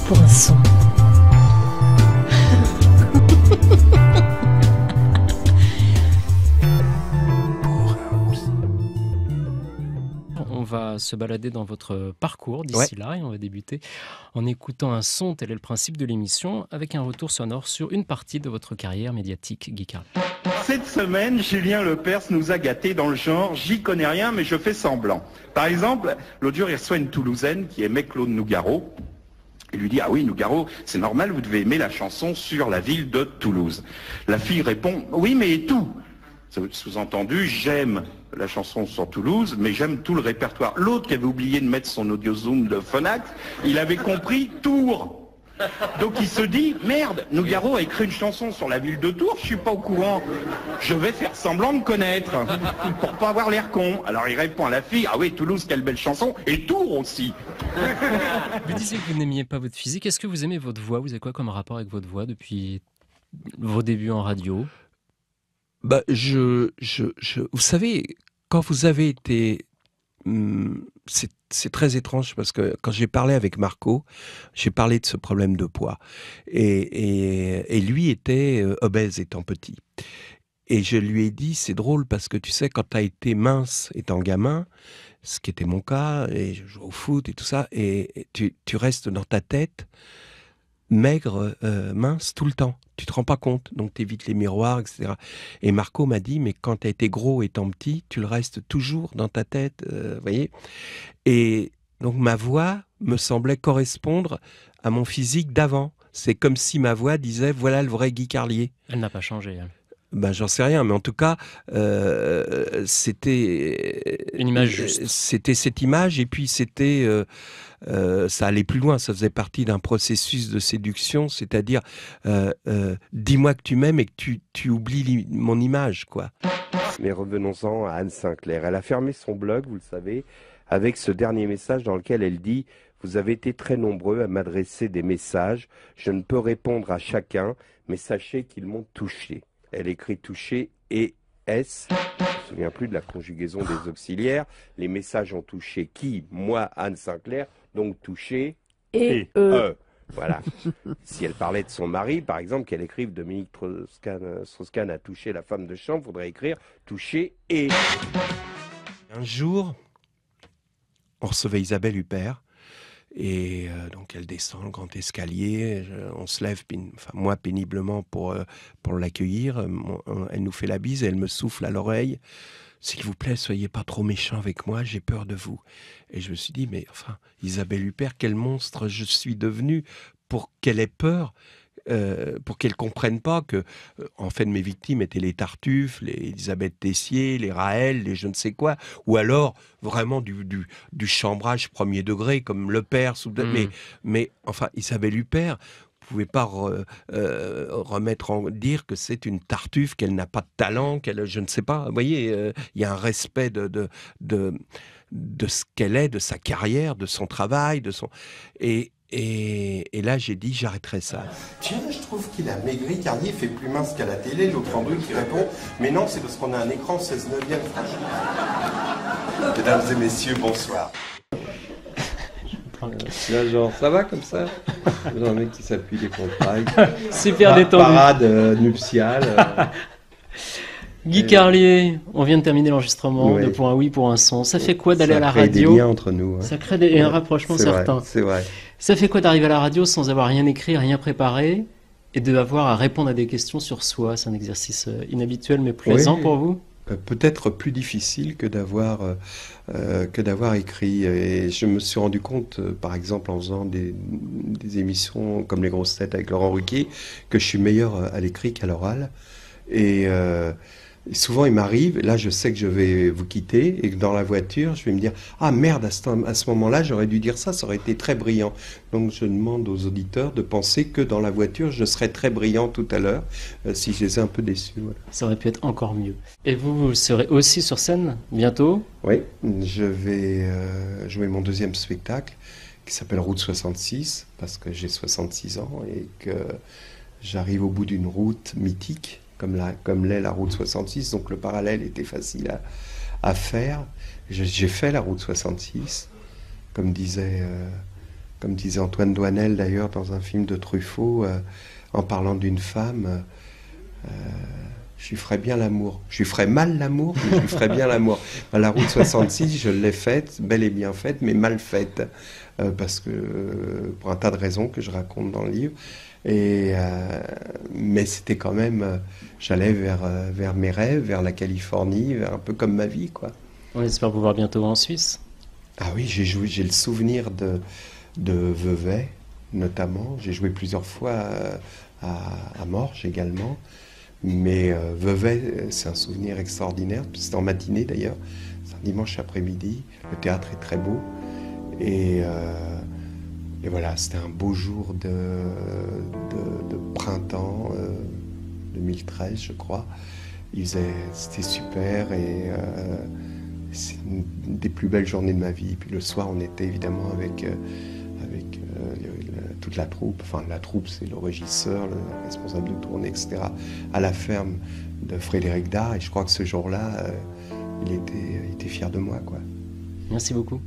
pour un son. On va se balader dans votre parcours d'ici là et on va débuter en écoutant un son, tel est le principe de l'émission, avec un retour sonore sur une partie de votre carrière médiatique, Guy Carlier. Cette semaine, Julien Lepers nous a gâtés dans le genre « j'y connais rien mais je fais semblant ». Par exemple, l'autre jour, il reçoit une Toulousaine qui aimait Claude Nougaro. Il lui dit « ah oui, Nougaro, c'est normal, vous devez aimer la chanson sur la ville de Toulouse ». La fille répond « oui, mais tout ». Sous-entendu, j'aime la chanson sur Toulouse, mais j'aime tout le répertoire. L'autre qui avait oublié de mettre son audio zoom de Phonax, il avait compris Tours. Donc il se dit, merde, Nougaro a écrit une chanson sur la ville de Tours, je suis pas au courant. Je vais faire semblant de connaître, pour pas avoir l'air con. Alors il répond à la fille, ah oui, Toulouse, quelle belle chanson, et Tours aussi. Vous disiez que vous n'aimiez pas votre physique, est-ce que vous aimez votre voix? Vous avez quoi comme rapport avec votre voix depuis vos débuts en radio? Bah, vous savez, quand vous avez été, c'est très étrange parce que quand j'ai parlé avec Marco, j'ai parlé de ce problème de poids et lui était obèse étant petit. Et je lui ai dit, c'est drôle parce que tu sais, quand tu as été mince étant gamin, ce qui était mon cas, et je joue au foot et tout ça, et tu restes dans ta tête maigre, mince tout le temps. Tu te rends pas compte, donc tu évites les miroirs, etc. Et Marco m'a dit, mais quand tu as été gros étant petit, tu le restes toujours dans ta tête, voyez. Et donc ma voix me semblait correspondre à mon physique d'avant. C'est comme si ma voix disait, voilà le vrai Guy Carlier. Elle n'a pas changé, elle. Ben, j'en sais rien, mais en tout cas, c'était une image juste. C'était cette image, et puis c'était, ça allait plus loin. Ça faisait partie d'un processus de séduction, c'est-à-dire, dis-moi que tu m'aimes et que tu oublies mon image, quoi. Mais revenons-en à Anne Sinclair. Elle a fermé son blog, vous le savez, avec ce dernier message dans lequel elle dit « Vous avez été très nombreux à m'adresser des messages. Je ne peux répondre à chacun, mais sachez qu'ils m'ont touché. » Elle écrit touché et S. Je ne me souviens plus de la conjugaison des auxiliaires. Les messages ont touché qui? Moi, Anne Sinclair, donc touché et Voilà. Si elle parlait de son mari, par exemple, qu'elle écrive Dominique Strauss-Kahn a touché la femme de chambre, il faudrait écrire touché et. Un jour, on recevait Isabelle Huppert. Et donc elle descend le grand escalier, on se lève, enfin moi péniblement pour l'accueillir, elle nous fait la bise et elle me souffle à l'oreille, s'il vous plaît, soyez pas trop méchant avec moi, j'ai peur de vous. Et je me suis dit, mais enfin, Isabelle Huppert, quel monstre je suis devenu pour qu'elle ait peur, pour qu'elle comprenne pas que, en fait, mes victimes étaient les Tartuffe, les Elisabeth Tessier, les Raël, les je ne sais quoi, ou alors vraiment du chambrage premier degré, comme Lepers, mais enfin, Isabelle Huppert, vous pouvez pas dire que c'est une Tartuffe, qu'elle n'a pas de talent, qu'elle, je ne sais pas. Vous voyez, il y a un respect de ce qu'elle est, de sa carrière, de son travail, de son et là, j'ai dit, j'arrêterai ça. Tiens, je trouve qu'il a maigri. Carlier fait plus mince qu'à la télé. L'autre Andrew qui répond, mais non, c'est parce qu'on a un écran 16/9. Mesdames et messieurs, bonsoir. Là, genre, ça va comme ça? Un mec qui s'appuie des contracts. Super détendu. Parade nuptiale. Guy Carlier, on vient de terminer l'enregistrement de Pour un oui, pour un son. Ça fait quoi d'aller à la radio? Ça crée des liens entre nous. Hein. Ça crée un rapprochement certain. C'est vrai. Ça fait quoi d'arriver à la radio sans avoir rien écrit, rien préparé et d'avoir à répondre à des questions sur soi? C'est un exercice inhabituel mais plaisant pour vous? Peut-être plus difficile que d'avoir écrit. Et je me suis rendu compte, par exemple, en faisant des émissions comme Les Grosses Têtes avec Laurent Ruquier, que je suis meilleur à l'écrit qu'à l'oral. Et souvent, il m'arrive, là, je sais que je vais vous quitter, et que dans la voiture, je vais me dire « Ah merde, à ce moment-là, j'aurais dû dire ça, ça aurait été très brillant. » Donc, je demande aux auditeurs de penser que dans la voiture, je serais très brillant tout à l'heure, si je les ai un peu déçus. Voilà. Ça aurait pu être encore mieux. Et vous serez aussi sur scène, bientôt? Oui, je vais jouer mon deuxième spectacle, qui s'appelle Route 66, parce que j'ai 66 ans, et que j'arrive au bout d'une route mythique, comme l'est la route 66, donc le parallèle était facile à faire. J'ai fait la route 66, comme disait Comme disait Antoine Doinel d'ailleurs dans un film de Truffaut, en parlant d'une femme, je lui ferais bien l'amour. Je lui ferais mal l'amour, mais je lui ferais bien l'amour. La route 66, je l'ai faite, bel et bien faite, mais mal faite. Parce que, pour un tas de raisons que je raconte dans le livre. Mais c'était quand même, j'allais vers mes rêves, vers la Californie, vers un peu comme ma vie, quoi. On espère vous voir bientôt en Suisse. Ah oui, j'ai le souvenir de Vevey, notamment. J'ai joué plusieurs fois à Morges également. Mais Vevey, c'est un souvenir extraordinaire. C'était en matinée d'ailleurs. C'est un dimanche après-midi. Le théâtre est très beau. Et voilà, c'était un beau jour de printemps 2013, je crois. C'était super et c'est une des plus belles journées de ma vie. Et puis le soir, on était évidemment avec toute la troupe. Enfin, la troupe, c'est le régisseur, le responsable de tournée, etc. À la ferme de Frédéric Dard. Et je crois que ce jour-là, il était fier de moi, quoi. Merci beaucoup.